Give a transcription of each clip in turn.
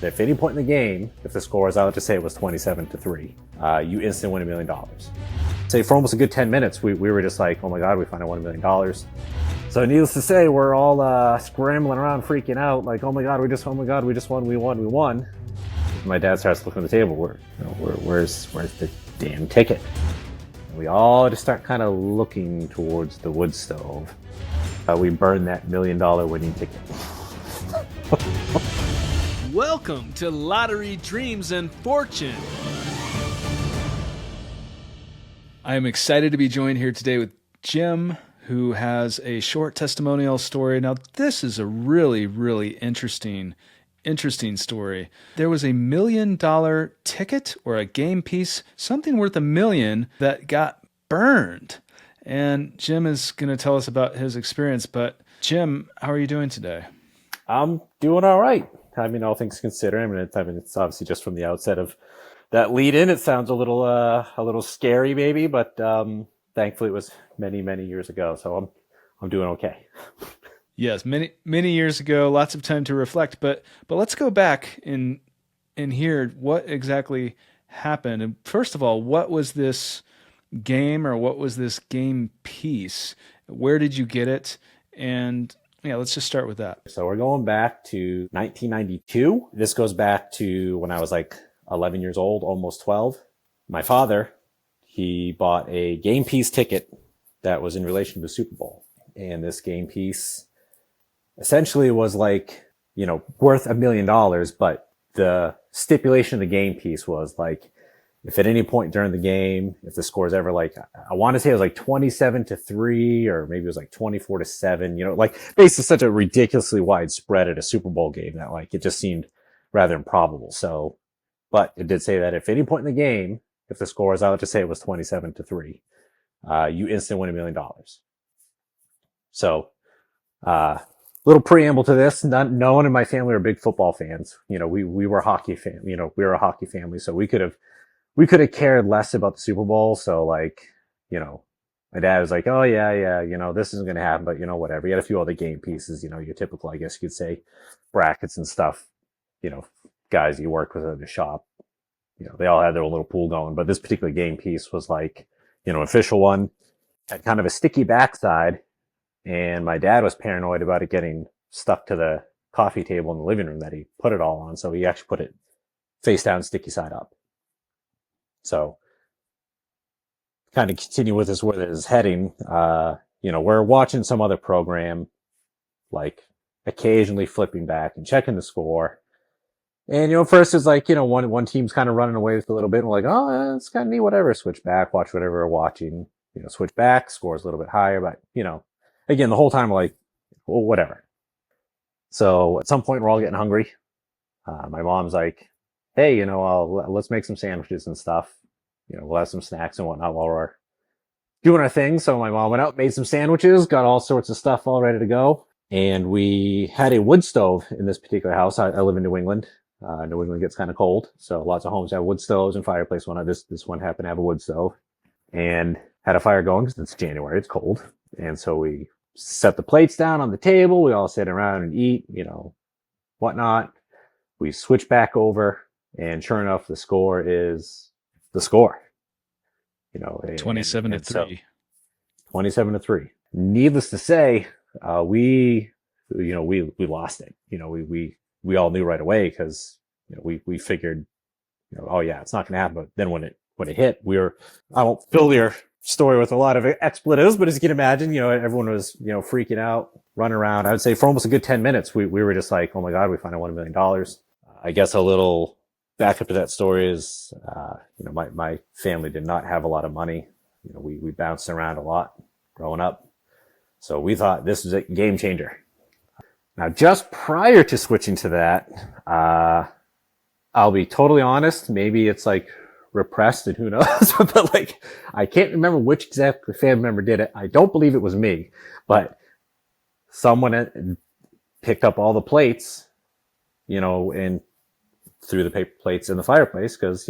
If at any point in the game, if the score is, I would just say it was 27-3, you instantly win $1 million. Say for almost a good 10 minutes, we were just like, oh my God, we finally won $1 million. So needless to say, we're all scrambling around, freaking out, like, oh my God, we just won, we won. My dad starts looking at the table, where's the damn ticket? And we all just start kind of looking towards the wood stove. We burned that $1 million winning ticket. Welcome to Lottery Dreams and Fortune. I am excited to be joined here today with Jim, who has a short testimonial story. Now, this is a really, really interesting story. There was a $1 million ticket or a game piece, something worth $1 million, that got burned. And Jim is going to tell us about his experience. But Jim, how are you doing today? I'm doing all right. I mean, all things considered. I mean, it's obviously just from the outset of that lead in, it sounds a little scary, maybe, but thankfully it was many, many years ago. So I'm doing okay. Yes, many years ago, lots of time to reflect. But let's go back and hear what exactly happened. And first of all, what was this game, or what was this game piece? Where did you get it? And yeah, let's just start with that. So we're going back to 1992. This goes back to when I was like 11 years old, almost 12. My father, he bought a game piece ticket that was in relation to the Super Bowl. And this game piece essentially was like, worth $1 million. But the stipulation of the game piece was like, if at any point during the game, if the score is ever like, I want to say it was like 27-3, or maybe it was like 24-7, like basically such a ridiculously wide spread at a Super Bowl game that like, it just seemed rather improbable. So, but it did say that if any point in the game, if the score is, I would just say it was 27-3, you instantly win $1 million. So, little preamble to this. No one in my family are big football fans. We were hockey fan. We were a hockey family, so we could have cared less about the Super Bowl. So like, my dad was like, oh yeah, this isn't going to happen, but whatever. He had a few other game pieces, your typical, I guess you could say, brackets and stuff, guys you work with at the shop, they all had their little pool going, but this particular game piece was like, official one, had kind of a sticky backside, and my dad was paranoid about it getting stuck to the coffee table in the living room that he put it all on. So he actually put it face down, sticky side up. So kind of continue with this, where it is heading. We're watching some other program, like occasionally flipping back and checking the score. And, first it's like, one team's kind of running away with a little bit. And we're like, oh, it's kind of neat, whatever. Switch back, watch whatever we're watching, switch back, score's a little bit higher. But, again, the whole time we're like, well, whatever. So at some point we're all getting hungry. My mom's like, hey, let's make some sandwiches and stuff. We'll have some snacks and whatnot while we're doing our thing. So my mom went out, made some sandwiches, got all sorts of stuff all ready to go. And we had a wood stove in this particular house. I live in New England. New England gets kind of cold. So lots of homes have wood stoves and fireplace. This one happened to have a wood stove, and had a fire going because it's January, it's cold. And so we set the plates down on the table. We all sit around and eat, whatnot. We switch back over. And sure enough, the score is the score. 27-3. 27-3. Needless to say, we lost it. We all knew right away because we figured, oh yeah, it's not going to happen. But then when it hit, I won't fill your story with a lot of expletives, but as you can imagine, everyone was freaking out, running around. I would say for almost a good 10 minutes, we were just like, oh my God, we finally won $1 million. I guess a little back up to that story is, my family did not have a lot of money. We bounced around a lot growing up. So we thought this was a game changer. Now, just prior to switching to that, I'll be totally honest. Maybe it's like repressed and who knows, but like, I can't remember which exact family member did it. I don't believe it was me, but someone picked up all the plates, and threw the paper plates in the fireplace because,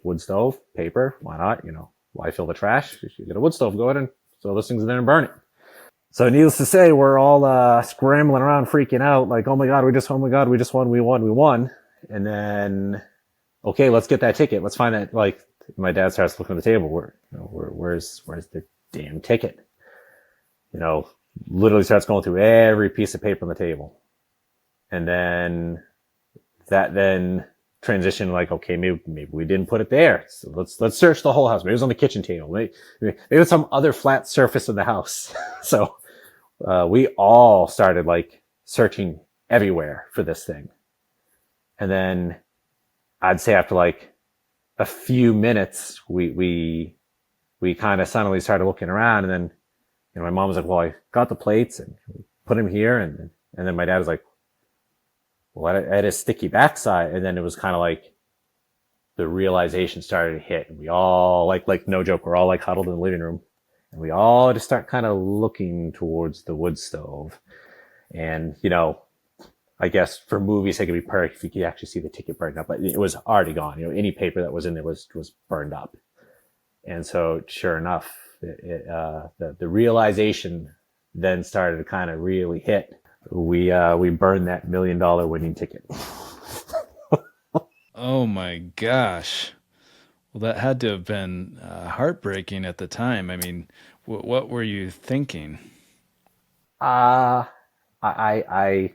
wood stove, paper, why not? Why fill the trash? You get a wood stove, go ahead and throw those things in there and burn it. So needless to say, we're all scrambling around, freaking out, like, oh my God, we just won, we won. And then, okay, let's get that ticket. Let's find that. Like, my dad starts looking at the table. Where's the damn ticket? You know, literally starts going through every piece of paper on the table. And then that then transitioned like, okay, maybe we didn't put it there. So let's search the whole house. Maybe it was on the kitchen table. Maybe it was some other flat surface of the house. So we all started like searching everywhere for this thing. And then I'd say after like a few minutes, we kind of suddenly started looking around, and then my mom was like, "Well, I got the plates and put them here," and then my dad was like, "Well, I had a sticky backside," and then it was kind of like the realization started to hit, and we all like no joke, we're all like huddled in the living room, and we all just start kind of looking towards the wood stove, and I guess for movies, it could be perfect if you could actually see the ticket burned up, but it was already gone. Any paper that was in there was burned up. And so sure enough, the realization then started to kind of really hit. We burned that $1 million winning ticket. Oh my gosh. Well, that had to have been heartbreaking at the time. I mean, what were you thinking? Uh, I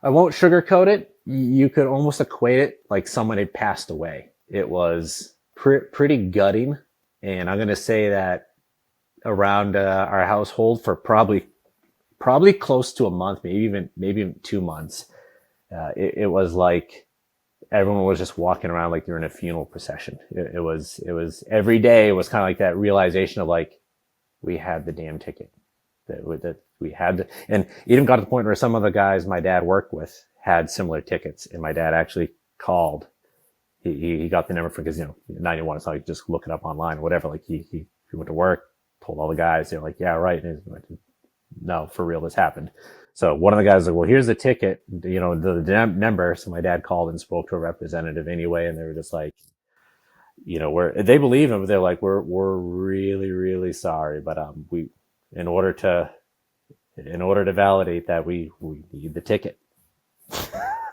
I won't sugarcoat it. You could almost equate it like someone had passed away. It was pretty gutting. And I'm going to say that around our household for probably close to a month, maybe even 2 months. It was like everyone was just walking around like you're in a funeral procession. It was every day. It was kind of like that realization of like we had the damn ticket that we had to, and even got to the point where some of the guys my dad worked with had similar tickets, and my dad actually called. He got the number for, because 91. It's not like just look it up online or whatever. Like he went to work, told all the guys. They're like, yeah, right. And he's like, no, for real, this happened. So one of the guys was like, well, here's the ticket, the number. So my dad called and spoke to a representative anyway, and they were just like, they believe him, but they're like, we're really, really sorry, but we, in order to validate that, we need the ticket.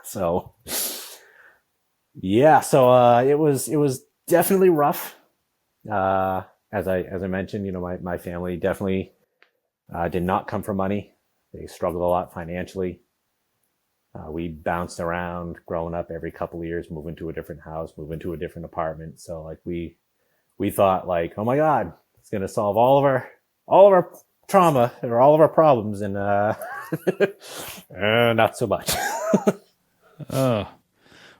So yeah, so it was definitely rough. As I mentioned, my family definitely did not come from money. They struggled a lot financially. We bounced around growing up every couple of years, moving to a different house, moving to a different apartment. So like we thought like, oh my God, it's gonna solve all of our trauma or all of our problems, and not so much. Oh,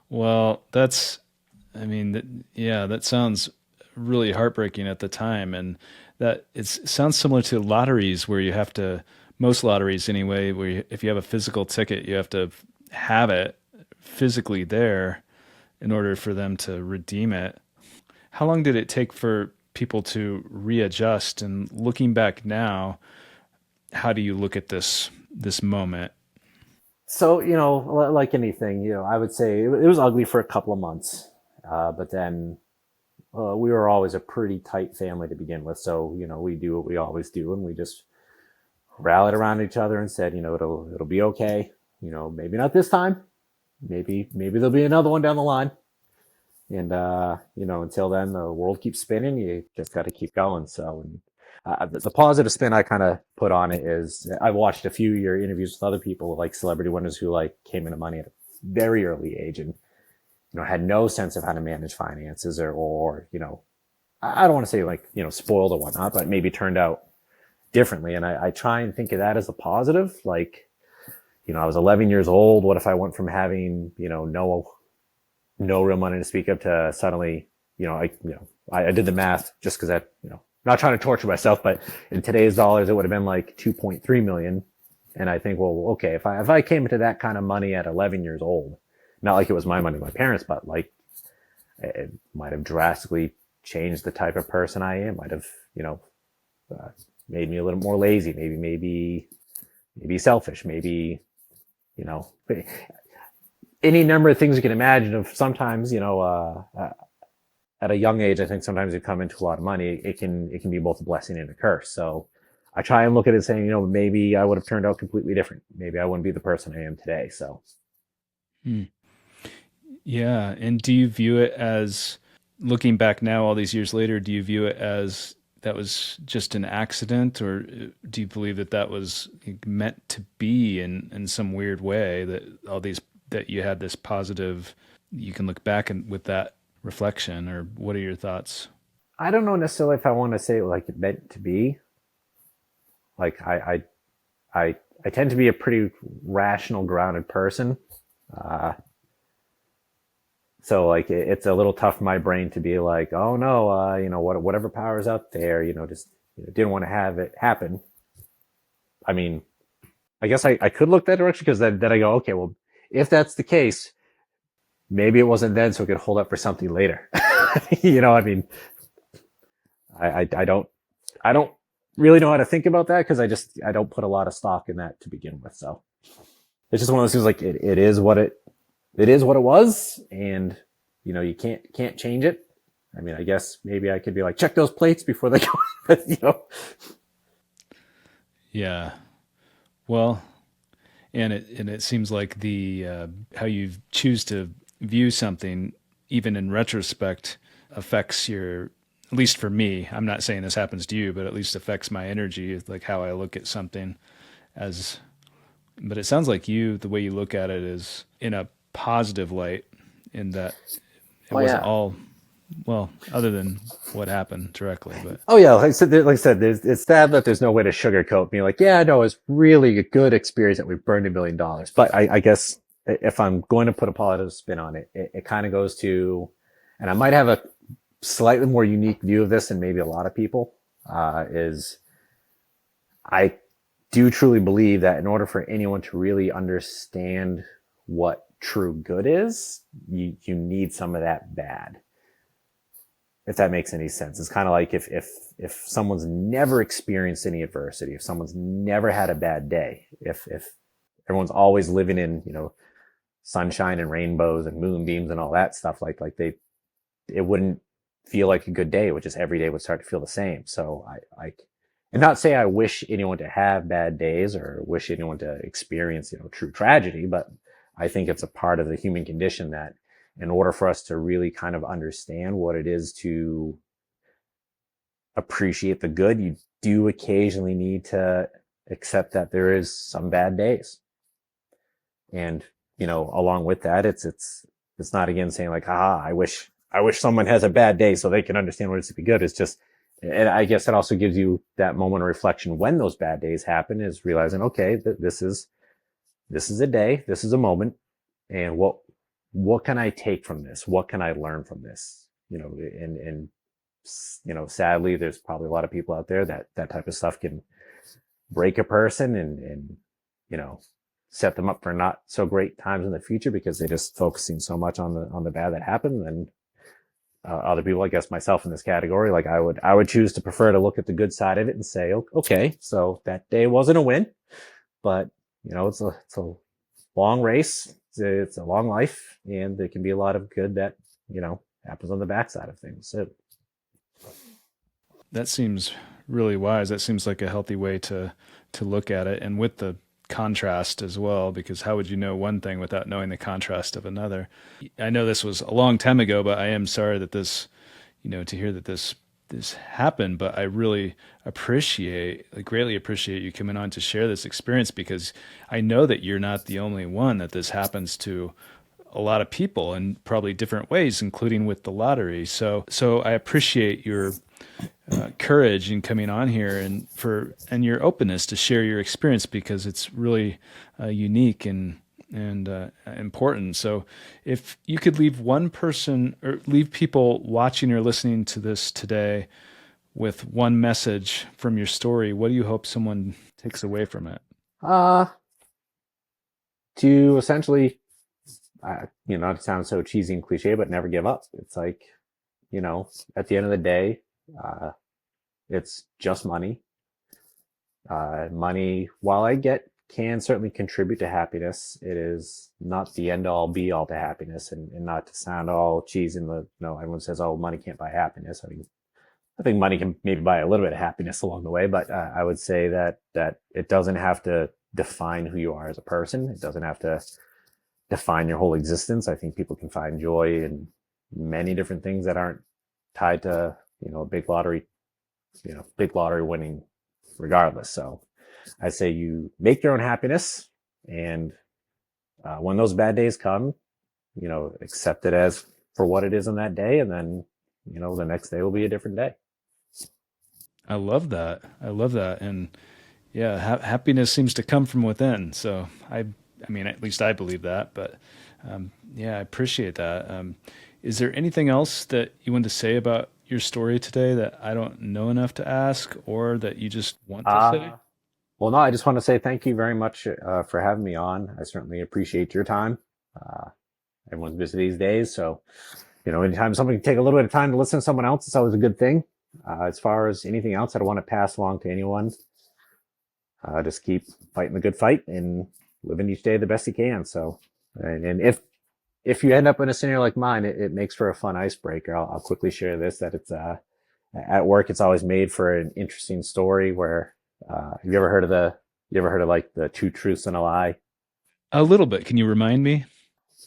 well, I mean, yeah, that sounds really heartbreaking at the time. And that sounds similar to lotteries where you have to, most lotteries anyway, where if you have a physical ticket, you have to have it physically there in order for them to redeem it. How long did it take for people to readjust? And looking back now, how do you look at this moment? So, like anything, I would say it was ugly for a couple of months. But then we were always a pretty tight family to begin with. So, we do what we always do, and we just rallied around each other and said, it'll be okay. Maybe not this time. Maybe there'll be another one down the line. And until then, the world keeps spinning. You just got to keep going. So, and the positive spin I kind of put on it is I watched a few of your interviews with other people, like celebrity winners who like came into money at a very early age, and had no sense of how to manage finances, or I don't want to say like spoiled or whatnot, but maybe turned out differently. And I try and think of that as a positive. Like, I was 11 years old. What if I went from having no real money to speak of to suddenly, I did the math just because that, not trying to torture myself, but in today's dollars, it would have been like 2.3 million. And I think, well, okay, if I came into that kind of money at 11 years old, not like it was my money, my parents, but like it might have drastically changed the type of person I am. Might have, uh, made me a little more lazy, maybe selfish, maybe, you know, any number of things you can imagine of. Sometimes, at a young age, I think sometimes you come into a lot of money, it can be both a blessing and a curse. So I try and look at it saying, maybe I would have turned out completely different. Maybe I wouldn't be the person I am today. So Hmm. Yeah. And do you view it as, looking back now, all these years later, do you view it as that was just an accident, or do you believe that that was meant to be in some weird way, that all these, that you had this positive, you can look back and with that reflection, or what are your thoughts? I don't know necessarily if I want to say like it meant to be. Like I tend to be a pretty rational, grounded person. Uh, so like it's a little tough for my brain to be like, oh no, whatever power's out there, just didn't want to have it happen. I mean, I guess I could look that direction because then I go, okay, well, if that's the case, maybe it wasn't then, so it could hold up for something later. I mean, I don't really know how to think about that because I don't put a lot of stock in that to begin with. So it's just one of those things like it is what it was, and you can't change it. I mean, I guess maybe I could be like, check those plates before they go. Yeah. Well, and it seems like the how you choose to view something, even in retrospect, affects your. At least for me, I'm not saying this happens to you, but at least affects my energy, like how I look at something. As, but it sounds like you, the way you look at it, is in a positive light, in that it Oh wasn't yeah. all well, other than what happened directly. But Oh yeah, like I said, it's sad that there's no way to sugarcoat me. Like, yeah, no, it's really a good experience that we burned $1 million. But I guess if I'm going to put a positive spin on it, it kind of goes to, and I might have a slightly more unique view of this than maybe a lot of people. Is I do truly believe that in order for anyone to really understand what true good is, you need some of that bad, if that makes any sense. It's kind of like if someone's never experienced any adversity, if someone's never had a bad day, if everyone's always living in sunshine and rainbows and moonbeams and all that stuff, like they it wouldn't feel like a good day. It would just, every day would start to feel the same. So and not say I wish anyone to have bad days or wish anyone to experience true tragedy, but I think it's a part of the human condition that in order for us to really kind of understand what it is to appreciate the good, you do occasionally need to accept that there is some bad days. And, along with that, it's not again saying like, I wish someone has a bad day so they can understand what it's to be good. It's just, and I guess it also gives you that moment of reflection when those bad days happen, is realizing, okay, this is a day, this is a moment, and what can I take from this? What can I learn from this? And sadly, there's probably a lot of people out there that type of stuff can break a person and you know, set them up for not so great times in the future because they're just focusing so much on the bad that happened. And other people, I guess myself in this category, like I would choose to prefer to look at the good side of it and say, okay, so that day wasn't a win, but it's a long race. It's a long life, and there can be a lot of good that happens on the backside of things. So that seems really wise. That seems like a healthy way to look at it, and with the contrast as well, because how would you know one thing without knowing the contrast of another? I know this was a long time ago, but I am sorry that this, to hear that this happened, but I really greatly appreciate you coming on to share this experience, because I know that you're not the only one that this happens to. A lot of people in probably different ways, including with the lottery. So I appreciate your courage in coming on here, and your openness to share your experience, because it's really unique and important. So if you could leave one person, or leave people watching or listening to this today with one message from your story, what do you hope someone takes away from it? uh to essentially, not to sound so cheesy and cliche, but never give up. It's like, at the end of the day, uh, it's just money. Money, while I get, can certainly contribute to happiness, it is not the end all be all to happiness. And not to sound all cheesy, everyone says, oh, money can't buy happiness. I think money can maybe buy a little bit of happiness along the way, but I would say that it doesn't have to define who you are as a person. It doesn't have to define your whole existence. I think people can find joy in many different things that aren't tied to, a big lottery winning regardless. So I say you make your own happiness, and when those bad days come, accept it as for what it is on that day. And then, the next day will be a different day. I love that. And yeah, happiness seems to come from within. So I mean, at least I believe that, but yeah, I appreciate that. Is there anything else that you want to say about your story today that I don't know enough to ask, or that you just want to say? Well, no, I just want to say thank you very much for having me on. I certainly appreciate your time. Everyone's busy these days, so anytime somebody can take a little bit of time to listen to someone else, it's always a good thing. As far as anything else I don't want to pass along to anyone, just keep fighting the good fight and living each day the best you can. So, and if you end up in a scenario like mine, it makes for a fun icebreaker. I'll quickly share this, that it's at work, it's always made for an interesting story where have you ever heard of like the two truths and a lie? A little bit. Can you remind me?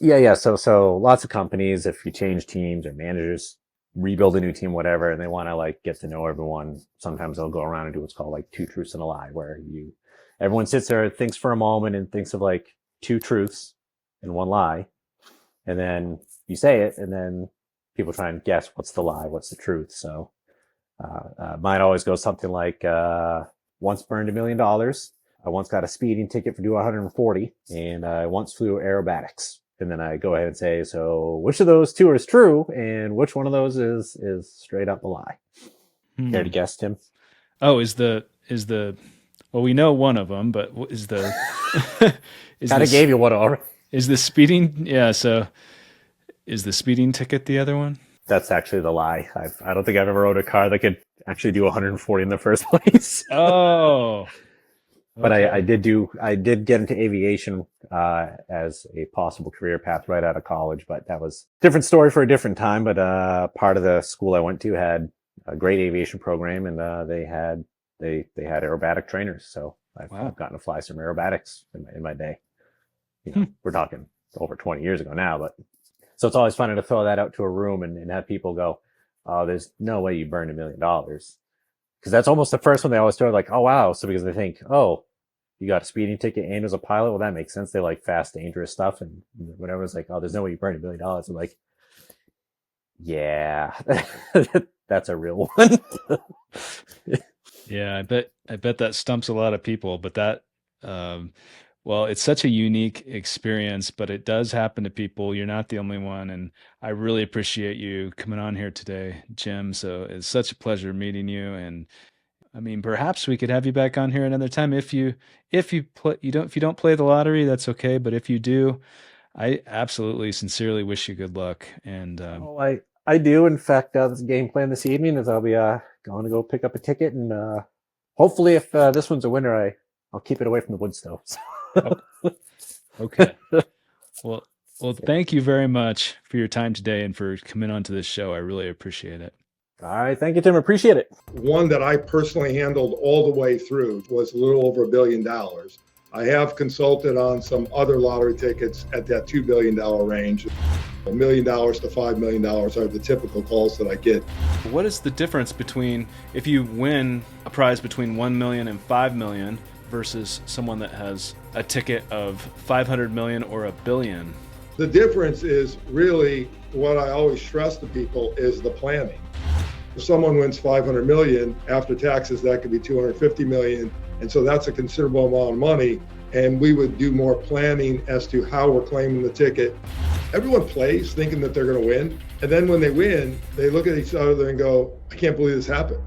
Yeah. So lots of companies, if you change teams or managers, rebuild a new team, whatever, and they want to like get to know everyone, sometimes they'll go around and do what's called like two truths and a lie, where everyone sits there, thinks for a moment and thinks of like two truths and one lie. And then you say it, and then people try and guess what's the lie, what's the truth. So mine always goes something like, once burned $1 million. I once got a speeding ticket for doing 140, and I once flew aerobatics. And then I go ahead and say, so which of those two is true, and which one of those is straight up a lie? Care to guess, Tim? Oh, well, we know one of them, but is the kind of gave you one already. Is the speeding? Yeah. So is the speeding ticket the other one? That's actually the lie. I don't think I've ever owned a car that could actually do 140 in the first place. Oh. But okay. I did get into aviation as a possible career path right out of college, but that was a different story for a different time. But part of the school I went to had a great aviation program, and they had aerobatic trainers. So I've gotten to fly some aerobatics in my day. We're talking over 20 years ago now, but so it's always funny to throw that out to a room and have people go, "Oh, there's no way you burned $1 million." Because that's almost the first one they always start like, "Oh, wow." So because they think, "Oh, you got a speeding ticket and was a pilot." Well, that makes sense. They like fast, dangerous stuff. And whenever it's like, "Oh, there's no way you burned $1 million." I'm like, yeah, that's a real one. Yeah, I bet that stumps a lot of people, but that, well, it's such a unique experience, but it does happen to people. You're not the only one. And I really appreciate you coming on here today, Jim. So it's such a pleasure meeting you. And I mean, perhaps we could have you back on here another time. If you don't play the lottery, that's okay. But if you do, I absolutely sincerely wish you good luck. And I do. In fact, this game plan this evening is I'll be going to go pick up a ticket, and hopefully, if this one's a winner, I'll keep it away from the wood stove. Okay. Well, thank you very much for your time today and for coming onto this show. I really appreciate it. All right. Thank you, Tim. Appreciate it. One that I personally handled all the way through was a little over $1 billion. I have consulted on some other lottery tickets at that $2 billion range. $1 million to $5 million are the typical calls that I get. What is the difference between if you win a prize between 1 million and 5 million versus someone that has a ticket of 500 million or $1 billion? The difference is really what I always stress to people is the planning. If someone wins 500 million after taxes, that could be 250 million. And so that's a considerable amount of money. And we would do more planning as to how we're claiming the ticket. Everyone plays thinking that they're going to win. And then when they win, they look at each other and go, I can't believe this happened.